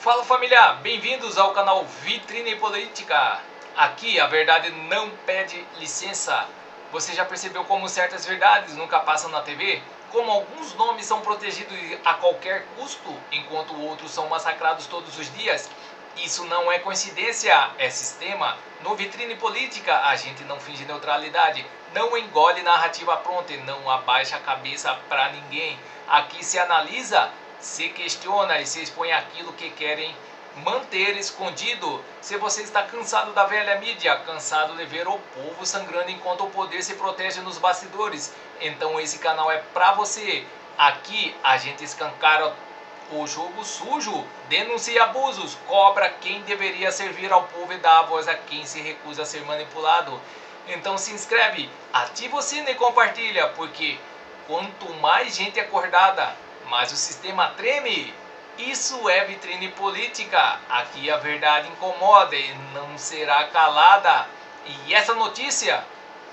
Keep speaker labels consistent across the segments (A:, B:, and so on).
A: Fala família, bem-vindos ao canal Vitrine Política. Aqui a verdade não pede licença. Você já percebeu como certas verdades nunca passam na TV? Como alguns nomes são protegidos a qualquer custo, enquanto outros são massacrados todos os dias? Isso não é coincidência, é sistema. No Vitrine Política a gente não finge neutralidade, não engole narrativa pronta e não abaixa a cabeça pra ninguém. Aqui se analisa, se questiona e se expõe aquilo que querem manter escondido. Se você está cansado da velha mídia, cansado de ver o povo sangrando enquanto o poder se protege nos bastidores, então esse canal é pra você. Aqui a gente escancara o jogo sujo, denuncia abusos, cobra quem deveria servir ao povo e dá a voz a quem se recusa a ser manipulado. Então se inscreve, ativa o sino e compartilha, porque quanto mais gente acordada, mas o sistema treme. Isso é Vitrine Política. Aqui a verdade incomoda e não será calada. E essa notícia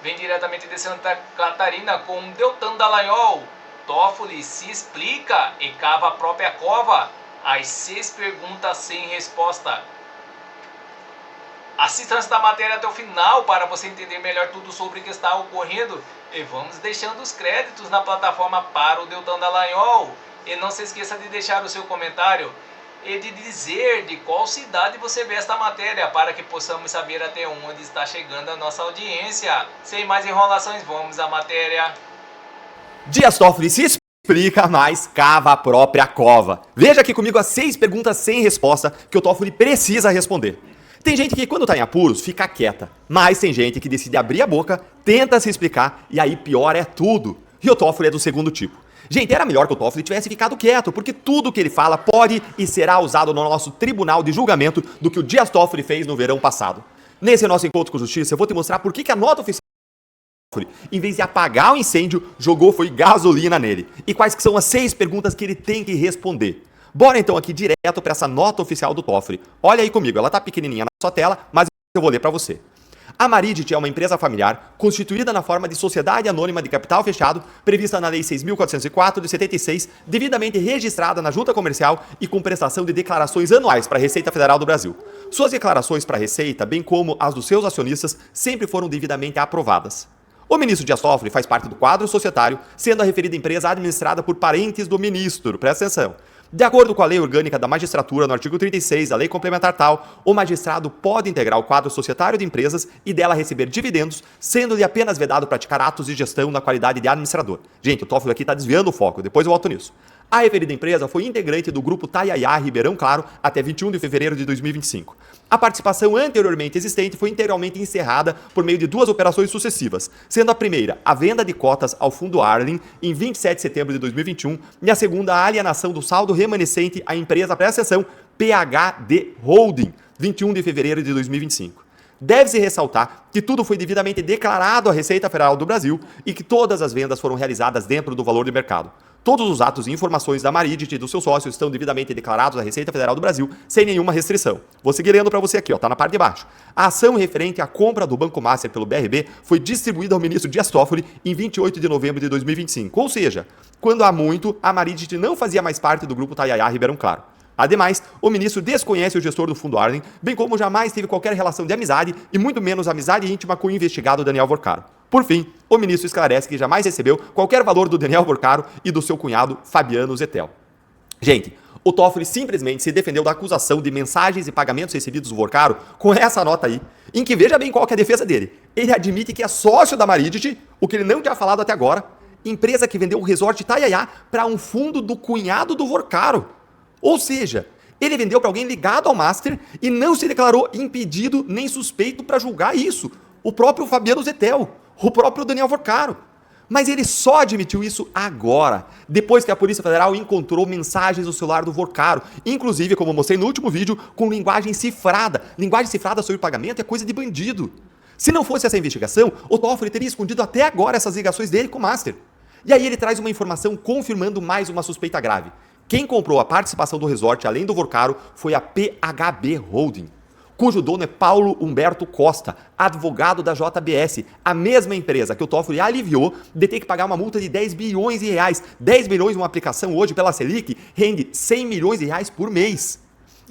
A: vem diretamente de Santa Catarina com Deltan Dallagnol. Toffoli se explica e cava a própria cova. As 6 perguntas sem resposta. Assista esta matéria até o final para você entender melhor tudo sobre o que está ocorrendo. E vamos deixando os créditos na plataforma para o Deltan Dallagnol. E não se esqueça de deixar o seu comentário e de dizer de qual cidade você vê esta matéria, para que possamos saber até onde está chegando a nossa audiência. Sem mais enrolações, vamos à matéria.
B: Dias Toffoli se explica, mas cava a própria cova. Veja aqui comigo as 6 perguntas sem resposta que o Toffoli precisa responder. Tem gente que quando tá em apuros fica quieta, mas tem gente que decide abrir a boca, tenta se explicar e aí pior é tudo. E o Toffoli é do segundo tipo. Gente, era melhor que o Toffoli tivesse ficado quieto, porque tudo que ele fala pode e será usado no nosso tribunal de julgamento do que o Dias Toffoli fez no verão passado. Nesse nosso encontro com justiça, eu vou te mostrar por que a nota oficial do Toffoli, em vez de apagar o incêndio, jogou foi gasolina nele. E quais que são as 6 perguntas que ele tem que responder. Bora então aqui direto para essa nota oficial do Toffoli. Olha aí comigo, ela tá pequenininha na sua tela, mas eu vou ler para você. A Maridit é uma empresa familiar constituída na forma de sociedade anônima de capital fechado, prevista na Lei 6.404 de 76, devidamente registrada na Junta Comercial e com prestação de declarações anuais para a Receita Federal do Brasil. Suas declarações para a Receita, bem como as dos seus acionistas, sempre foram devidamente aprovadas. O ministro Dias Toffoli faz parte do quadro societário, sendo a referida empresa administrada por parentes do ministro. Presta atenção. De acordo com a Lei Orgânica da Magistratura, no artigo 36 da Lei Complementar Tal, o magistrado pode integrar o quadro societário de empresas e dela receber dividendos, sendo-lhe apenas vedado praticar atos de gestão na qualidade de administrador. Gente, o Toffoli aqui está desviando o foco, depois eu volto nisso. A referida empresa foi integrante do grupo Taiaiá Ribeirão Claro até 21 de fevereiro de 2025. A participação anteriormente existente foi integralmente encerrada por meio de 2 operações sucessivas, sendo a primeira a venda de cotas ao Fundo Arlen em 27 de setembro de 2021 e a segunda a alienação do saldo remanescente à empresa pré-cessão PHD Holding, 21 de fevereiro de 2025. Deve-se ressaltar que tudo foi devidamente declarado à Receita Federal do Brasil e que todas as vendas foram realizadas dentro do valor de mercado. Todos os atos e informações da Maridit e dos seus sócios estão devidamente declarados à Receita Federal do Brasil, sem nenhuma restrição. Vou seguir lendo para você aqui, ó, tá na parte de baixo. A ação referente à compra do Banco Master pelo BRB foi distribuída ao ministro Dias Toffoli em 28 de novembro de 2025. Ou seja, quando há muito, a Maridit não fazia mais parte do grupo Taiaiá Ribeirão Claro. Ademais, o ministro desconhece o gestor do Fundo Arlen, bem como jamais teve qualquer relação de amizade e muito menos amizade íntima com o investigado Daniel Vorcaro. Por fim, o ministro esclarece que jamais recebeu qualquer valor do Daniel Vorcaro e do seu cunhado Fabiano Zettel. Gente, o Toffoli simplesmente se defendeu da acusação de mensagens e pagamentos recebidos do Vorcaro com essa nota aí, em que veja bem qual que é a defesa dele. Ele admite que é sócio da Maridit, o que ele não tinha falado até agora, empresa que vendeu o resort Taiaiá para um fundo do cunhado do Vorcaro. Ou seja, ele vendeu para alguém ligado ao Master e não se declarou impedido nem suspeito para julgar isso. O próprio Fabiano Zettel, o próprio Daniel Vorcaro. Mas ele só admitiu isso agora, depois que a Polícia Federal encontrou mensagens no celular do Vorcaro, inclusive, como eu mostrei no último vídeo, com linguagem cifrada. Linguagem cifrada sobre pagamento é coisa de bandido. Se não fosse essa investigação, o Toffoli teria escondido até agora essas ligações dele com o Master. E aí ele traz uma informação confirmando mais uma suspeita grave. Quem comprou a participação do resort, além do Vorcaro, foi a PHB Holding, cujo dono é Paulo Humberto Costa, advogado da JBS, a mesma empresa que o Toffoli aliviou de ter que pagar uma multa de 10 bilhões de reais. 10 bilhões numa aplicação hoje pela Selic rende 100 milhões de reais por mês.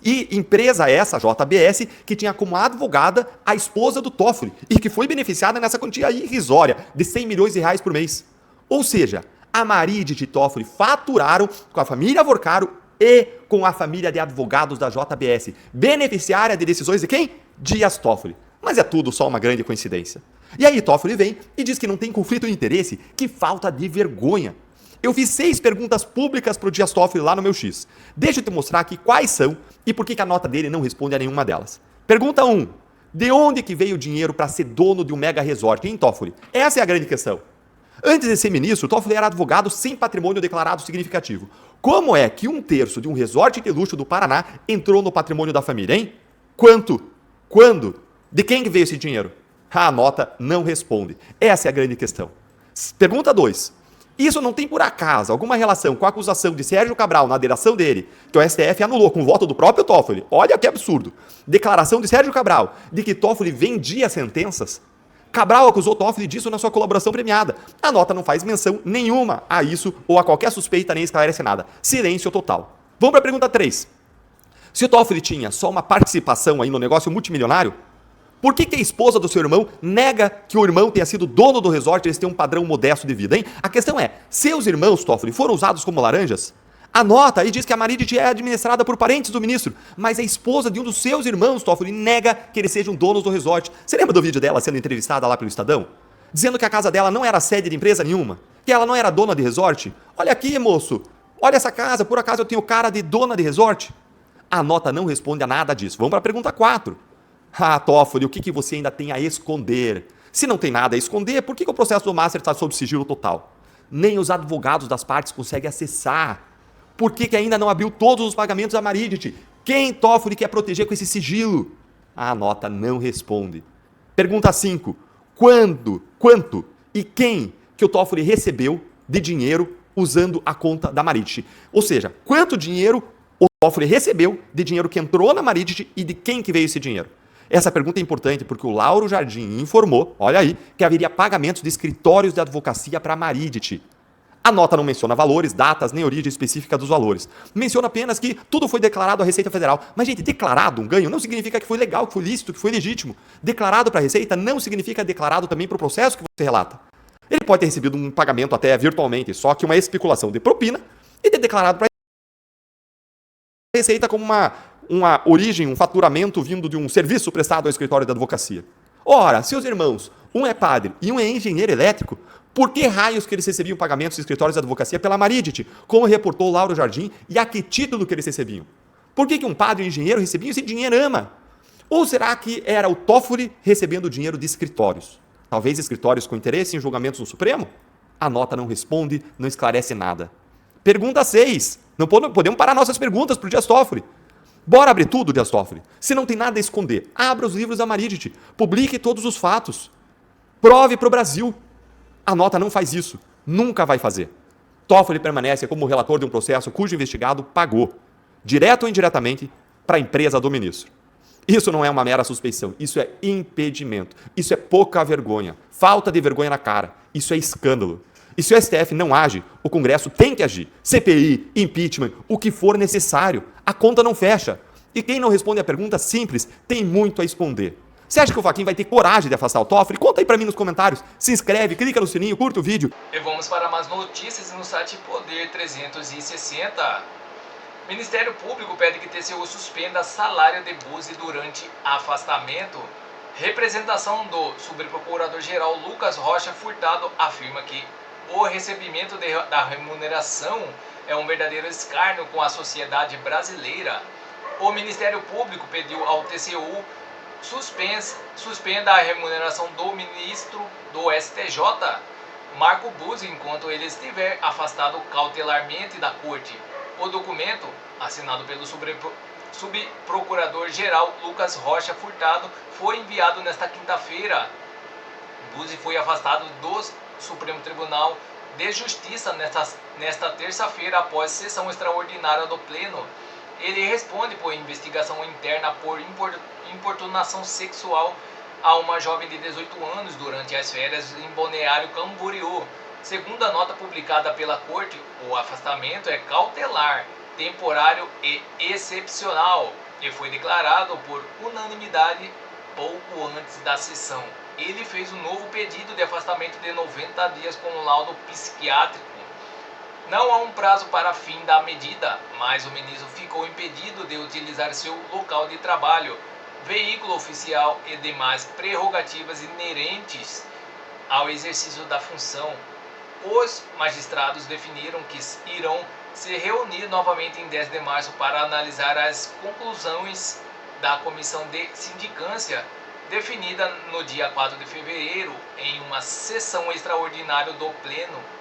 B: E empresa essa, JBS, que tinha como advogada a esposa do Toffoli e que foi beneficiada nessa quantia irrisória de 100 milhões de reais por mês. Ou seja, a Maridet e Toffoli faturaram com a família Vorcaro e com a família de advogados da JBS, beneficiária de decisões de quem? Dias Toffoli. Mas é tudo só uma grande coincidência. E aí Toffoli vem e diz que não tem conflito de interesse, que falta de vergonha. Eu fiz 6 perguntas públicas pro Dias Toffoli lá no meu X. Deixa eu te mostrar aqui quais são e por que a nota dele não responde a nenhuma delas. Pergunta 1. De onde que veio o dinheiro para ser dono de um mega resort, hein, Toffoli? Essa é a grande questão. Antes de ser ministro, Toffoli era advogado sem patrimônio declarado significativo. Como é que 1/3 de um resort de luxo do Paraná entrou no patrimônio da família, hein? Quanto? Quando? De quem que veio esse dinheiro? A nota não responde. Essa é a grande questão. Pergunta 2. Isso não tem por acaso alguma relação com a acusação de Sérgio Cabral na delação dele, que o STF anulou com o voto do próprio Toffoli? Olha que absurdo. Declaração de Sérgio Cabral de que Toffoli vendia sentenças? Cabral acusou Toffoli disso na sua colaboração premiada. A nota não faz menção nenhuma a isso ou a qualquer suspeita nem esclarece nada. Silêncio total. Vamos para a pergunta 3. Se o Toffoli tinha só uma participação aí no negócio multimilionário, por que a esposa do seu irmão nega que o irmão tenha sido dono do resort e eles têm um padrão modesto de vida, hein? A questão é, seus irmãos, Toffoli, foram usados como laranjas? A nota aí diz que a Maridet é administrada por parentes do ministro, mas a esposa de um dos seus irmãos, Toffoli, nega que eles sejam donos do resort. Você lembra do vídeo dela sendo entrevistada lá pelo Estadão? Dizendo que a casa dela não era sede de empresa nenhuma, que ela não era dona de resort? Olha aqui, moço, olha essa casa, por acaso eu tenho cara de dona de resort? A nota não responde a nada disso. Vamos para a pergunta 4. Ah, Toffoli, o que você ainda tem a esconder? Se não tem nada a esconder, por que o processo do Master está sob sigilo total? Nem os advogados das partes conseguem acessar. Por que ainda não abriu todos os pagamentos à Maridet? Quem Toffoli quer proteger com esse sigilo? A nota não responde. Pergunta 5. Quando, quanto e quem que o Toffoli recebeu de dinheiro usando a conta da Maridet? Ou seja, quanto dinheiro o Toffoli recebeu de dinheiro que entrou na Maridet e de quem que veio esse dinheiro? Essa pergunta é importante porque o Lauro Jardim informou, olha aí, que haveria pagamentos de escritórios de advocacia para a Maridet. A nota não menciona valores, datas, nem origem específica dos valores. Menciona apenas que tudo foi declarado à Receita Federal. Mas, gente, declarado um ganho não significa que foi legal, que foi lícito, que foi legítimo. Declarado para a Receita não significa declarado também para o processo que você relata. Ele pode ter recebido um pagamento até virtualmente, só que uma especulação de propina e ter declarado para a Receita como uma origem, um faturamento vindo de um serviço prestado ao escritório de advocacia. Ora, seus irmãos, um é padre e um é engenheiro elétrico, por que raios que eles recebiam pagamentos de escritórios de advocacia pela Maridet, como reportou Lauro Jardim, e a que título que eles recebiam? Por que um padre e um engenheiro recebiam esse dinheirama? Ou será que era o Toffoli recebendo dinheiro de escritórios? Talvez escritórios com interesse em julgamentos no Supremo? A nota não responde, não esclarece nada. Pergunta 6. Não podemos parar nossas perguntas para o Dias Toffoli. Bora abrir tudo, Dias Toffoli. Se não tem nada a esconder, abra os livros da Maridet, publique todos os fatos. Prove para o Brasil. A nota não faz isso. Nunca vai fazer. Toffoli permanece como relator de um processo cujo investigado pagou, direto ou indiretamente, para a empresa do ministro. Isso não é uma mera suspeição, isso é impedimento, isso é pouca vergonha, falta de vergonha na cara, isso é escândalo. E se o STF não age, o Congresso tem que agir. CPI, impeachment, o que for necessário. A conta não fecha. E quem não responde a pergunta simples tem muito a esconder. Você acha que o Fachin vai ter coragem de afastar o Toffoli? Conta aí pra mim nos comentários. Se inscreve, clica no sininho, curta o vídeo.
A: E vamos para mais notícias no site Poder 360. Ministério Público pede que TCU suspenda salário de Buzzi durante afastamento. Representação do subprocurador-geral Lucas Rocha Furtado afirma que o recebimento da remuneração é um verdadeiro escárnio com a sociedade brasileira. O Ministério Público pediu ao TCU suspenda a remuneração do ministro do STJ, Marco Buzzi, enquanto ele estiver afastado cautelarmente da corte. O documento, assinado pelo subprocurador-geral Lucas Rocha Furtado, foi enviado nesta quinta-feira. Buzzi foi afastado do Supremo Tribunal de Justiça nesta terça-feira após sessão extraordinária do Pleno. Ele responde por investigação interna por importunação sexual a uma jovem de 18 anos durante as férias em Balneário Camboriú. Segundo a nota publicada pela corte, o afastamento é cautelar temporário e excepcional, e foi declarado por unanimidade pouco antes da sessão. Ele fez um novo pedido de afastamento de 90 dias com laudo psiquiátrico. Não há um prazo para fim da medida, mas o ministro ficou impedido de utilizar seu local de trabalho, veículo oficial e demais prerrogativas inerentes ao exercício da função. Os magistrados definiram que irão se reunir novamente em 10 de março para analisar as conclusões da comissão de sindicância definida no dia 4 de fevereiro em uma sessão extraordinária do Pleno.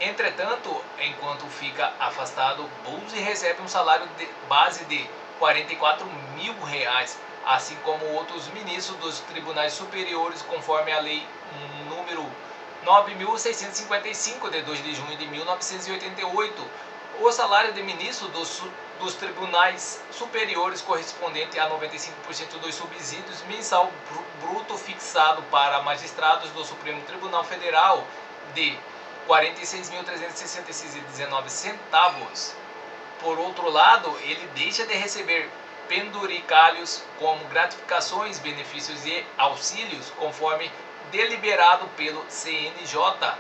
A: Entretanto, enquanto fica afastado, Buzzi recebe um salário base de R$ 44 mil, assim como outros ministros dos tribunais superiores, conforme a lei número 9.655 de 2 de junho de 1988. O salário de ministro dos tribunais superiores correspondente a 95% dos subsídios mensal bruto fixado para magistrados do Supremo Tribunal Federal de R$ 46.366,19. Por outro lado, ele deixa de receber penduricalhos como gratificações, benefícios e auxílios, conforme deliberado pelo CNJ.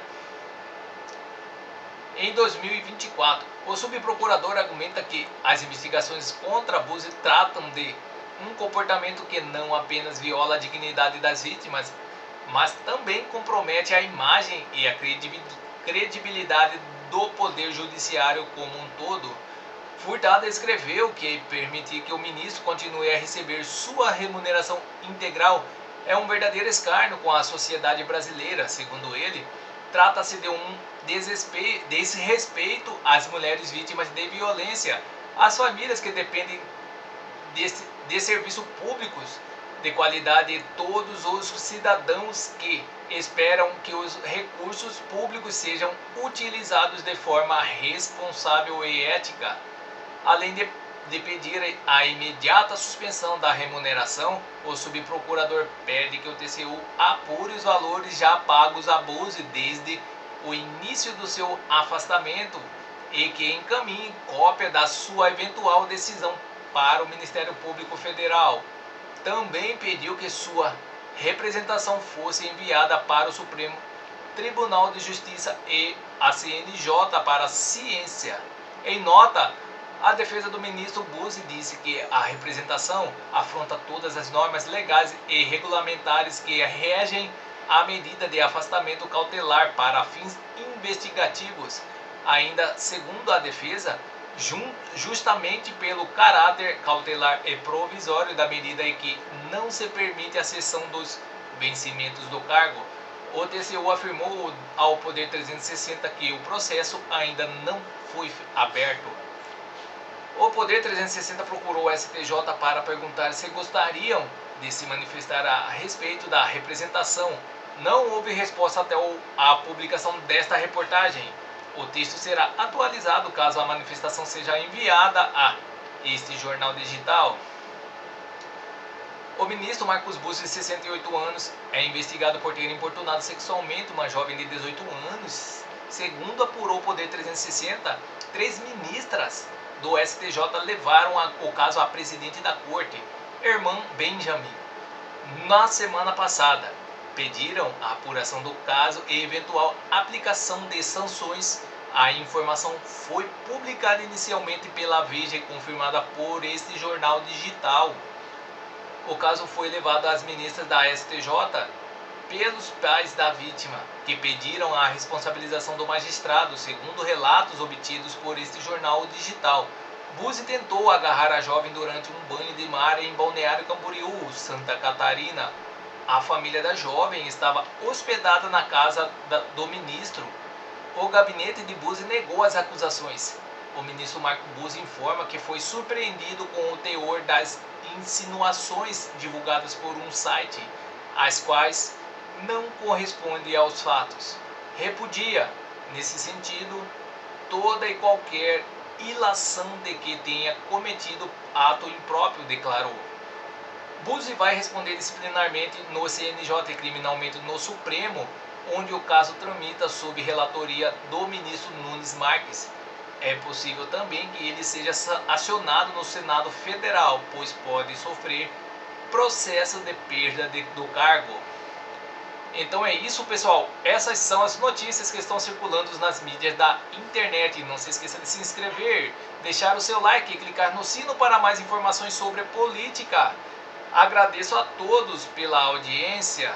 A: Em 2024, o subprocurador argumenta que as investigações contra Buzzi tratam de um comportamento que não apenas viola a dignidade das vítimas, mas também compromete a imagem e a credibilidade do Poder Judiciário como um todo. Furtado escreveu que permitir que o ministro continue a receber sua remuneração integral é um verdadeiro escárnio com a sociedade brasileira. Segundo ele, trata-se de um desrespeito às mulheres vítimas de violência, às famílias que dependem de serviços públicos de qualidade e todos os cidadãos que esperam que os recursos públicos sejam utilizados de forma responsável e ética. Além de pedir a imediata suspensão da remuneração, o subprocurador pede que o TCU apure os valores já pagos a Buzzi desde o início do seu afastamento e que encaminhe cópia da sua eventual decisão para o Ministério Público Federal. Também pediu que sua representação fosse enviada para o Supremo Tribunal de Justiça e a CNJ para ciência. Em nota, a defesa do ministro Buzzi disse que a representação afronta todas as normas legais e regulamentares que regem a medida de afastamento cautelar para fins investigativos. Ainda segundo a defesa, justamente pelo caráter cautelar e provisório da medida e que não se permite a cessão dos vencimentos do cargo, o TCU afirmou ao Poder 360 que o processo ainda não foi aberto. O Poder 360 procurou o STJ para perguntar se gostariam de se manifestar a respeito da representação. Não houve resposta até a publicação desta reportagem. O texto será atualizado caso a manifestação seja enviada a este jornal digital. O ministro Marcos Buzzi, de 68 anos, é investigado por ter importunado sexualmente uma jovem de 18 anos. Segundo apurou o Poder 360, 3 ministras do STJ levaram o caso à presidente da corte, Irmã Benjamin, na semana passada. Pediram a apuração do caso e eventual aplicação de sanções. A informação foi publicada inicialmente pela Veja e confirmada por este jornal digital. O caso foi levado às ministras da STJ pelos pais da vítima, que pediram a responsabilização do magistrado, segundo relatos obtidos por este jornal digital. Buzzi tentou agarrar a jovem durante um banho de mar em Balneário Camboriú, Santa Catarina. A família da jovem estava hospedada na casa do ministro. O gabinete de Buzzi negou as acusações. O ministro Marco Buzzi informa que foi surpreendido com o teor das insinuações divulgadas por um site, as quais não correspondem aos fatos. Repudia, nesse sentido, toda e qualquer ilação de que tenha cometido ato impróprio, declarou. Buzzi vai responder disciplinarmente no CNJ e criminalmente no Supremo, onde o caso tramita sob relatoria do ministro Nunes Marques. É possível também que ele seja acionado no Senado Federal, pois pode sofrer processo de perda do cargo. Então é isso, pessoal. Essas são as notícias que estão circulando nas mídias da internet. Não se esqueça de se inscrever, deixar o seu like e clicar no sino para mais informações sobre política. Agradeço a todos pela audiência.